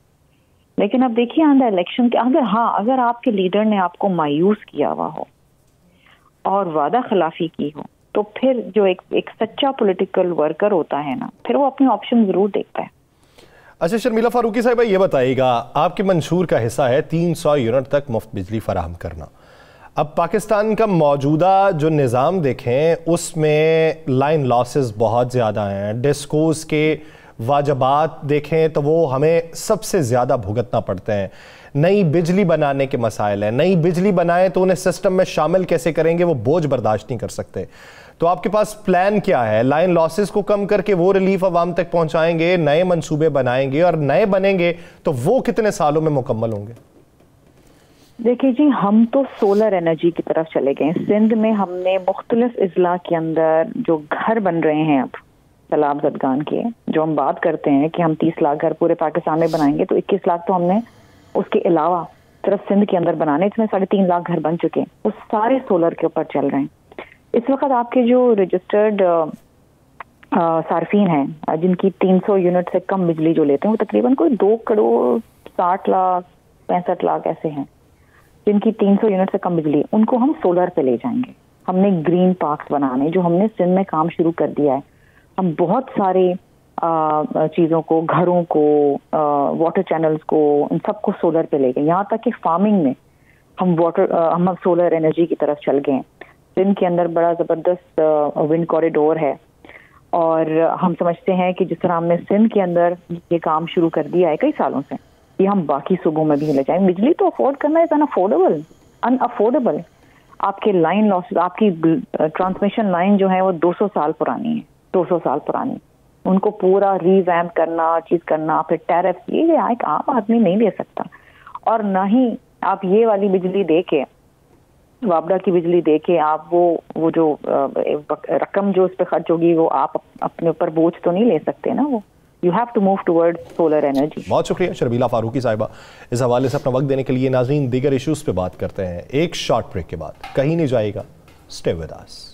लेकिन अब देखिए आंदा इलेक्शन के अगर आपके लीडर ने आपको मायूस किया हुआ हो और वादा खिलाफी की हो, तो फिर जो एक सच्चा पॉलिटिकल वर्कर होता है ना, फिर वो अपने ऑप्शन जरूर देखता है। अच्छा शर्मिला फारूकी साहिबा, ये बताइएगा, आपके मंशूर का हिस्सा है 300 यूनिट तक मुफ्त बिजली फराहम करना। अब पाकिस्तान का मौजूदा जो निज़ाम देखें, उसमें लाइन लॉसेस बहुत ज़्यादा हैं। डिस्कोस के वाजबात देखें तो वो हमें सबसे ज़्यादा भुगतना पड़ते हैं। नई बिजली बनाने के मसाइल हैं, नई बिजली बनाएं तो उन्हें सिस्टम में शामिल कैसे करेंगे, वो बोझ बर्दाश्त नहीं कर सकते। तो आपके पास प्लान क्या है? लाइन लॉसेस को कम करके वो रिलीफ अवाम तक पहुंचाएंगे, नए मंसूबे बनाएंगे, और नए बनेंगे तो वो कितने सालों में मुकम्मल होंगे? देखिए जी, हम तो सोलर एनर्जी की तरफ चले गए। सिंध में हमने मुख्तलिफ इजला के अंदर जो घर बन रहे हैं अब सैलाब ज़दगान के, जो हम बात करते हैं कि हम 30 लाख घर पूरे पाकिस्तान में बनाएंगे, तो 21 लाख तो हमने उसके अलावा सिर्फ सिंध के अंदर बनाने, इसमें 3.5 लाख घर बन चुके हैं। वो सारे सोलर के ऊपर चल रहे हैं। इस वक्त आपके जो रजिस्टर्ड सार्फिन हैं जिनकी 300 यूनिट से कम बिजली जो लेते हैं, वो तकरीबन कोई 2 करोड़ 60 लाख 65 लाख ऐसे हैं जिनकी 300 यूनिट से कम बिजली, उनको हम सोलर पे ले जाएंगे। हमने ग्रीन पार्क्स बनाने, जो हमने सिंध में काम शुरू कर दिया है। हम बहुत सारे चीज़ों को, घरों को, वाटर चैनल्स को, इन सबको सोलर पे ले गए। यहाँ तक कि फार्मिंग में हम सोलर एनर्जी की तरफ चल गए हैं। सिंध के अंदर बड़ा ज़बरदस्त विंड कॉरिडोर है, और हम समझते हैं कि जिस तरह हमने सिंध के अंदर ये काम शुरू कर दिया है कई सालों से, ये हम बाकी सूबों में भी ले जाएंगे। बिजली तो अफोर्ड करना इज अनअफोर्डेबल। आपके लाइन लॉस, आपकी ट्रांसमिशन लाइन जो है वो 200 साल पुरानी है, 200 साल पुरानी। उनको पूरा रीवैम्प करना, चीज करना, फिर टैरिफ, ये एक आम आदमी नहीं दे सकता। और ना ही आप ये वाली बिजली दे के, वापडा की बिजली दे के आप वो जो रकम जो उस पर खर्च होगी, वो आप अपने ऊपर बोझ तो नहीं ले सकते ना। वो you have to move towards solar energy. बहुत शुक्रिया शर्मिला फारूकी साहिबा इस हवाले से अपना वक्त देने के लिए। नाज़रीन, दीगर इश्यूज पे बात करते हैं एक शॉर्ट ब्रेक के बाद। कहीं नहीं जाएगा, स्टे विद अस।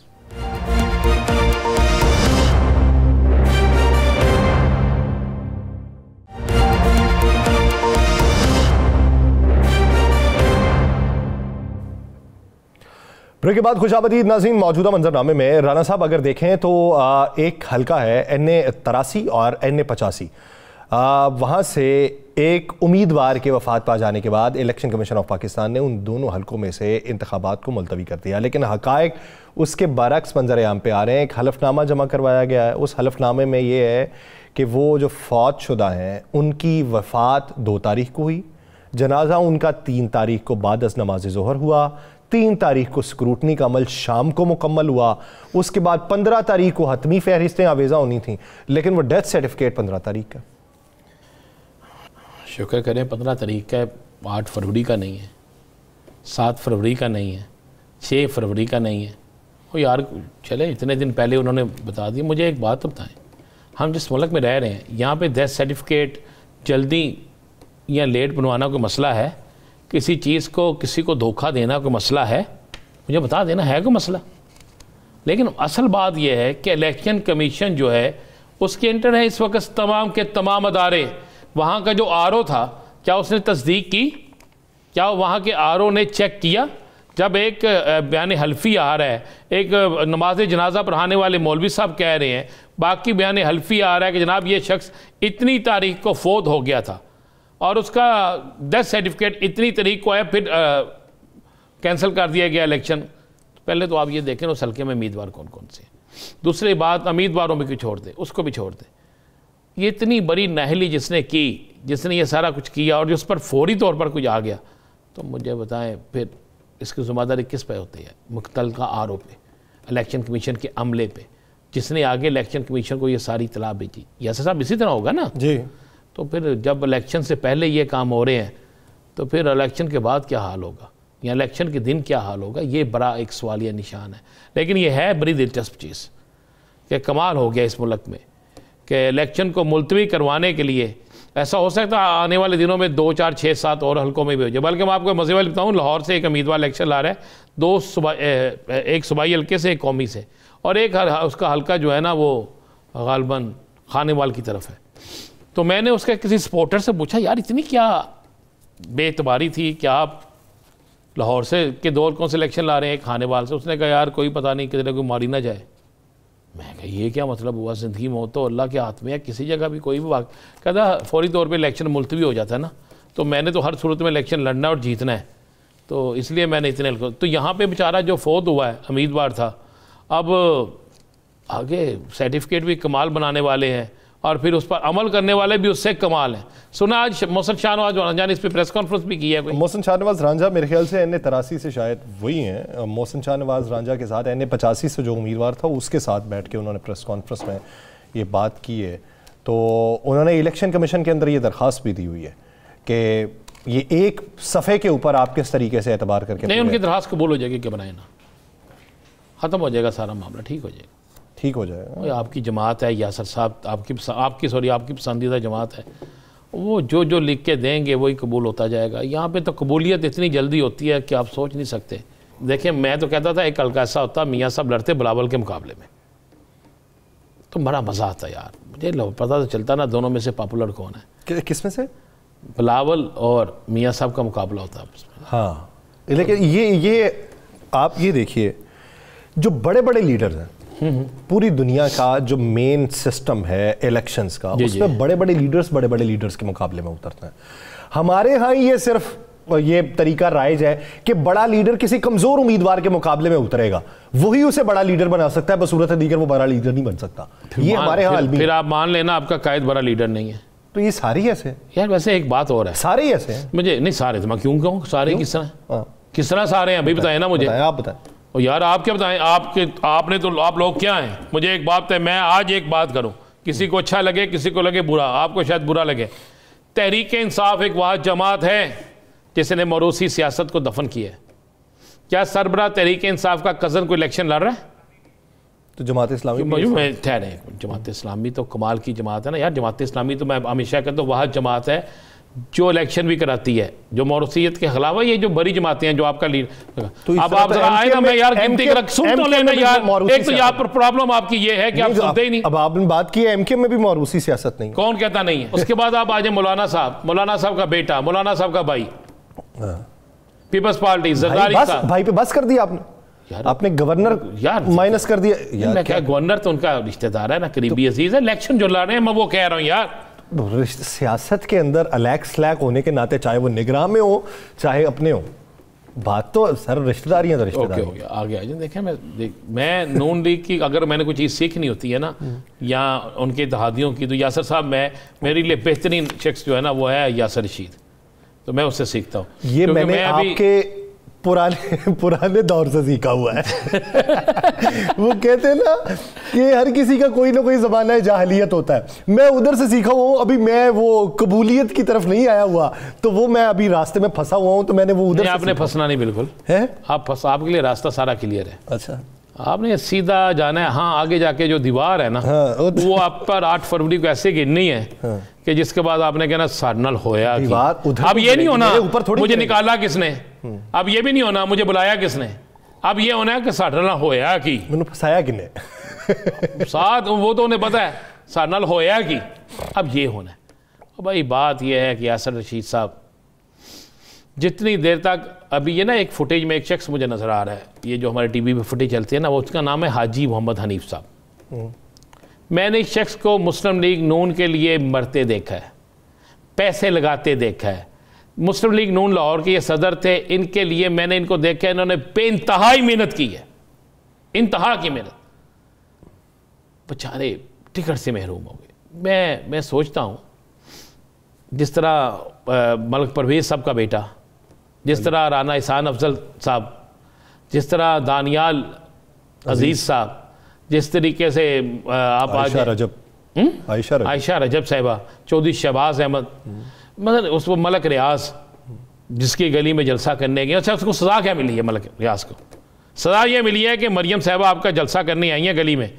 ब्रेक के बाद खुशाबदीद नाज़रीन, मौजूदा मंजरनामे में राना साहब अगर देखें तो एक हल्का है NA83 और NA85। वहाँ से एक उम्मीदवार के वफात पा जाने के बाद इलेक्शन कमीशन ऑफ पाकिस्तान ने उन दोनों हलकों में से इंतखाबात को मुलतवी कर दिया, लेकिन हकायक उसके बरक्स मंजर आम पे आ रहे हैं। एक हलफनामा जमा करवाया गया है। उस हलफनामे में ये है कि वो जो फौत शुदा हैं उनकी वफात 2 तारीख को हुई, जनाजा उनका 3 तारीख को बाद अज़ नमाज ज़ोहर हुआ, 3 तारीख को स्क्रूटनी का अमल शाम को मुकम्मल हुआ, उसके बाद 15 तारीख को हतमी फहरिस्तें आवेज़ा होनी थी, लेकिन वो डेथ सर्टिफिकेट 15 तारीख का। शुक्र करें 15 तारीख का, 8 फरवरी का नहीं है, 7 फरवरी का नहीं है, 6 फरवरी का नहीं है। वो यार चले, इतने दिन पहले उन्होंने बता दी। मुझे एक बात बताएं, हम जिस मुल्क में रह रहे हैं, यहाँ पे डेथ सर्टिफिकेट जल्दी या लेट बनवाना कोई मसला है? किसी चीज़ को, किसी को धोखा देना कोई मसला है? मुझे बता देना, है कोई मसला? लेकिन असल बात यह है कि इलेक्शन कमीशन जो है उसके अंडर है इस वक्त तमाम के तमाम अदारे। वहाँ का जो RO था, क्या उसने तस्दीक की? क्या वहाँ के RO ने चेक किया? जब एक बयान हल्फी आ रहा है, एक नमाज जनाजा पढ़ाने वाले मौलवी साहब कह रहे हैं, बाकी बयान हल्फी आ रहा है कि जनाब ये शख्स इतनी तारीख को फोत हो गया था और उसका डेथ सर्टिफिकेट इतनी तारीख को है, फिर कैंसिल कर दिया गया इलेक्शन। पहले तो आप ये देखें उस हल्के में उम्मीदवार कौन कौन से। दूसरी बात, उम्मीदवारों में क्यों छोड़ दे, उसको भी छोड़ दे। یہ اتنی بڑی نااہلی جس نے کی، جس نے یہ سارا کچھ کیا اور جس پر فوری طور پر کچھ آ گیا، تو مجھے بتائیں پھر اس کی ذمہ داری کس پہ ہوتی ہے؟ متعلقہ آر او پہ، الیکشن کمیشن کے عملے پہ، جس نے آگے الیکشن کمیشن کو یہ ساری اطلاع بھیجی۔ یاسر صاحب اسی طرح ہوگا نا جی۔ تو پھر جب الیکشن سے پہلے یہ کام ہو رہے ہیں تو پھر الیکشن کے بعد کیا حال ہوگا، یا الیکشن کے دن کیا حال ہوگا؟ یہ بڑا ایک سوالیہ نشان ہے۔ لیکن یہ ہے بڑی دلچسپ چیز کہ کمال ہو گیا اس ملک میں کہ الیکشن کو ملتوی کروانے کے لیے ایسا ہو سکتا ہے آنے والے دنوں میں 2 4 6 7 اور حلقوں میں بھی ہو جائے۔ بلکہ میں آپ کو مزے والی بتاؤں، لاہور سے ایک امیدوار الیکشن لڑ رہا ہے، ایک صوبائی حلقے سے، ایک قومی سے، اور ایک اس کا حلقہ جو ہے نا وہ غالباً خانیوال کی طرف ہے۔ تو میں نے اس کے کسی سپورٹر سے پوچھا، یار اتنی کیا بے اعتباری تھی کہ آپ لاہور سے کے 2 حلقوں سے الیکشن لا رہے ہیں، ایک خانیوال سے؟ اس نے کہا یار کوئی پتہ نہیں کدھر کوئی ماری نہ جائے۔ میں کہا یہ کیا مطلب ہوا؟ زندگی موت تو اللہ کے ہاتھ میں ہے، کسی جگہ بھی کوئی بھی کہتا فوری طور پہ الیکشن ملتوی ہو جاتا ہے نا، تو میں نے تو ہر صورت میں الیکشن لڑنا اور جیتنا ہے، تو اس لیے میں نے اتنے تو یہاں پہ بیچارہ جو فوت ہوا ہے امیدوار تھا، اب آگے سرٹیفکیٹ بھی کمال بنانے والے ہیں اور پھر اس پر عمل کرنے والے بھی اس سے کمال ہیں۔ سنا آج محسن شاہ نواز رانجھا نے اس پہ پریس کانفرنس بھی کی ہے کوئی؟ محسن شاہ نواز رانجھا میرے خیال سے این83 سے شاید وہی ہیں، محسن شاہ نواز رانجھا کے ساتھ این85 سے جو امیدوار تھا اس کے ساتھ بیٹھ کے انہوں نے پریس کانفرنس میں یہ بات کی ہے۔ تو انہوں نے الیکشن کمیشن کے اندر یہ درخواست بھی دی ہوئی ہے کہ یہ ایک صفحے کے اوپر آپ کس طریقے سے اعتبار کر کے نہیں، ان کی درخواست قبول ہو جائے گی کہ بنائے نا، ختم ہو جائے گا سارا معاملہ، ٹھیک ہو جائے گا، ٹھیک ہو جائے گا۔ آپ کی جماعت ہے یاسر صاحب، آپ کی پسندیدہ جماعت ہے، وہ جو لکھ کے دیں گے وہی قبول ہوتا جائے گا۔ یہاں پہ تو قبولیت اتنی جلدی ہوتی ہے کہ آپ سوچ نہیں سکتے۔ دیکھیں میں تو کہتا تھا ایک حلقہ ایسا ہوتا میاں صاحب لڑتے بلاول کے مقابلے میں، تو بڑا مزہ آتا یار، مجھے پتہ تو چلتا نا دونوں میں سے پاپولر کون ہے۔ کس میں سے؟ بلاول اور میاں صاحب کا مقابلہ ہوتا ہے۔ ہاں، لیکن یہ آپ یہ دیکھیے جو بڑے بڑے لیڈرز ہیں، پوری دنیا کا جو مین سسٹم ہے الیکشنز کا، اس میں بڑے بڑے لیڈرز کے مقابلے میں اترتے ہیں۔ ہمارے ہاں یہ صرف یہ طریقہ رائج ہے کہ بڑا لیڈر کسی کمزور امیدوار کے مقابلے میں اترے گا، وہی اسے بڑا لیڈر بنا سکتا ہے، بصورت دیگر وہ بڑا لیڈر نہیں بن سکتا۔ یہ ہمارے ہاں پھر آپ مان لینا آپ کا قائد بڑا لیڈر نہیں ہے، تو یہ سارے ایسے یار۔ ویسے ایک بات اور ہے، سارے ایسے ہیں؟ مجھے نہیں سارے، تو میں کیوں کہوں سارے؟ کس طرح سارے ہیں ابھی بتائیں نا مجھے، آپ بتائیں یار آپ کیا بتائیں؟ آپ نے تو آپ لوگ کیا ہیں؟ مجھے ایک بات ہے، میں آج ایک بات کروں، کسی کو اچھا لگے کسی کو لگے برا، آپ کو شاید برا لگے، تحریک انصاف ایک واحد جماعت ہے جس نے موروثی سیاست کو دفن کیا ہے۔ کیا سربراہ تحریک انصاف کا کزن کوئی الیکشن لڑ رہا ہے؟ تو جماعت اسلامی ٹھہرے، جماعت اسلامی تو کمال کی جماعت ہے نا یار۔ جماعت اسلامی تو میں ہمیشہ کہتا ہوں واحد جماعت ہے جو الیکشن بھی کراتی ہے، جو موروثیت کے خلاف ہے۔ یہ جو بڑی جماعتیں ہیں جو آپ کا لیڈ، اب آپ ذرا آئے نا، میں یار گنتی کر سن تو لینا یار۔ ایک تو یہاں پر پرابلم آپ کی یہ ہے کہ آپ سنتے ہی نہیں۔ اب آپ نے بات کی ہے ایم کے میں بھی موروثی سیاست نہیں، کون کہتا نہیں ہے؟ اس کے بعد آپ آ جائیں مولانا صاحب کا بیٹا، مولانا صاحب کا بھائی، پیپلز پارٹی زرداری صاحب، بھائی پہ بس کر دیا آپ نے گورنر مائنس کر دیا۔ میں کہا گورنر تو ان کا رشتہ دار ہے نا، قریبی عزیز ہے، الیکشن جو لڑ رہے ہیں میں وہ کہہ رہا ہوں یار۔ سیاست کے اندر الیک سلیک ہونے کے ناطے چاہے وہ نگراں میں ہو چاہے اپنے ہو، بات تو سر رشتہ داریاں تو رشتہ داری۔ آگے آ جائیں، دیکھیں میں نون لیگ کی اگر میں نے کوئی چیز سیکھنی ہوتی ہے نا یا ان کے اتحادیوں کی، تو یاسر صاحب میرے لیے بہترین شخص جو ہے نا وہ ہے یاسر رشید، تو میں اس سے سیکھتا ہوں۔ یہ میں نے آپ کے پرانے دور سے سیکھا ہوا ہے۔ وہ کہتے ہیں نا کہ ہر کسی کا کوئی نہ کوئی زمانہ جاہلیت ہوتا ہے، میں ادھر سے سیکھا ہوا ہوں، ابھی میں وہ قبولیت کی طرف نہیں آیا ہوا، تو وہ میں ابھی راستے میں پھنسا ہوا ہوں، تو میں نے وہ ادھر سے۔ آپ نے پھنسنا نہیں، بالکل ہے آپ کے لیے راستہ سارا کلیئر ہے۔ اچھا، آپ نے سیدھا جانا ہے۔ ہاں آگے جا کے جو دیوار ہے نا وہ آپ پر 8 فروری کو ایسے گرنی ہے کہ جس کے بعد آپ نے کہنا ساڑھ نال ہویا کی۔ اب یہ نہیں ہونا مجھے نکالا کس نے، اب یہ بھی نہیں ہونا مجھے بلایا کس نے، اب یہ ہونا ہے کہ ساڑھ نال ہویا کی، میں نے پھنسایا کنے ساتھ وہ تو انہیں پتا ہے ساڑھ نال ہویا کی۔ اب یہ ہونا ہے بھائی۔ بات یہ ہے کہ یاسر رشید صاحب جتنی دیر تک ابھی یہ نا ایک فوٹیج میں ایک شخص مجھے نظر آ رہا ہے، یہ جو ہمارے ٹی وی پہ فوٹیج چلتی ہے نا، وہ اس کا نام ہے حاجی محمد حنیف صاحب۔ میں نے اس شخص کو مسلم لیگ نون کے لیے مرتے دیکھا ہے، پیسے لگاتے دیکھا ہے۔ مسلم لیگ نون لاہور کے یہ صدر تھے، ان کے لیے میں نے ان کو دیکھا ہے، انہوں نے بے انتہائی محنت کی ہے، انتہا کی محنت۔ بیچارے ٹکٹ سے محروم ہو گئے، मैं सोचता हूँ जिस तरह मलिक परवेज़ साहब का बेटा, जिस तरह राना एहसान अफजल साहब, जिस तरह दानियाल अजीज़ साहब, जिस तरीके से आप आयशा रजब साहिबा, चौधरी शहबाज अहमद, मतलब उसको मलक रियाज जिसकी गली में जलसा करने गए, अच्छा उसको सज़ा क्या मिली है? मलक रियाज को सज़ा ये मिली है कि मरियम साहिबा आपका जलसा करने आई हैं गली में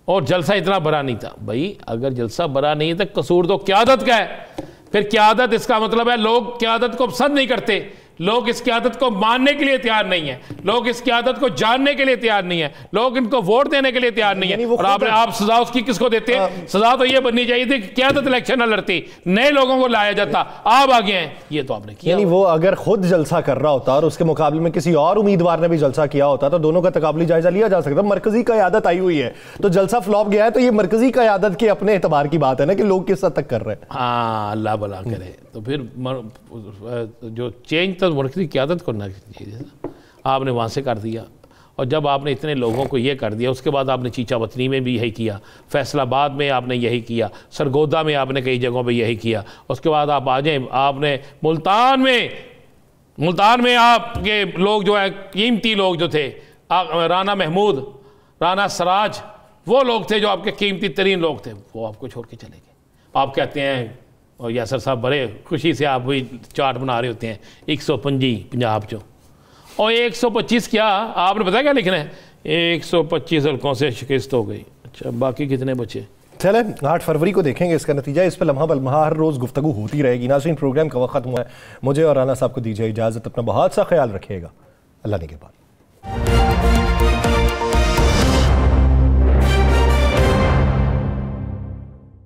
और जलसा इतना बड़ा नहीं था। भाई अगर जलसा बड़ा नहीं है तो कसूर तो क़यादत का है। फिर क़यादत इसका मतलब है लोग क़यादत को पसंद नहीं करते, लोग इस क़यादत को मानने के लिए तैयार नहीं है, लोग इस क़यादत को जानने के लिए तैयार नहीं है, लोग इनको वोट देने के लिए तैयार नहीं है। और आप सजा उसकी किसको देते? सजा तो ये बननी चाहिए थी कि क़यादत इलेक्शन न लड़ती, नए लोगों को लाया जाता। आप आगे हैं, ये तो आपने किया। यानी वो अगर खुद जलसा कर रहा होता और उसके मुकाबले में किसी और उम्मीदवार ने भी जलसा किया होता तो दोनों का तकाबली जायजा लिया जा सकता। मरकजी क़यादत आई हुई है तो जलसा फ्लॉप गया है, तो ये मरकजी क़यादत के अपने एतबार की बात है ना कि लोग किस हद तक कर रहे हैं। हाँ, अल्लाह भला करे। तो फिर जो चेंज तो मरकजी क़यादत करना चाहिए, आपने वहाँ से कर दिया। और जब आपने इतने लोगों को ये कर दिया, उसके बाद आपने चीचा वतनी में भी यही किया, फैसलाबाद में आपने यही किया, सरगोदा में आपने कई जगहों पे यही किया। उसके बाद आप आ जाएँ, आपने मुल्तान में आपके लोग जो है कीमती लोग जो थे, राना महमूद, राना सराज, वो लोग थे जो आपके कीमती तरीन लोग थे, वो आपको छोड़ के चले गए। आप कहते हैं, और यासर साहब बड़े खुशी से आप वही चार्ट बना रहे होते हैं 125 पंजाब चो, और 125 क्या आपने पता क्या लिखना है? 125 हल्कों से शिकस्त हो गई। अच्छा, बाकी कितने बचे? चले 8 फरवरी को देखेंगे इसका नतीजा। इस पर लम्हा बलम्हा हर रोज़ गुफ्तगू होती रहेगी। नाज़रीन, प्रोग्राम का वक्त खत्म हुआ है। मुझे और राना साहब को दीजिए इजाज़त। अपना बहुत सा ख्याल रखिएगा। अल्लाह ने के बाद।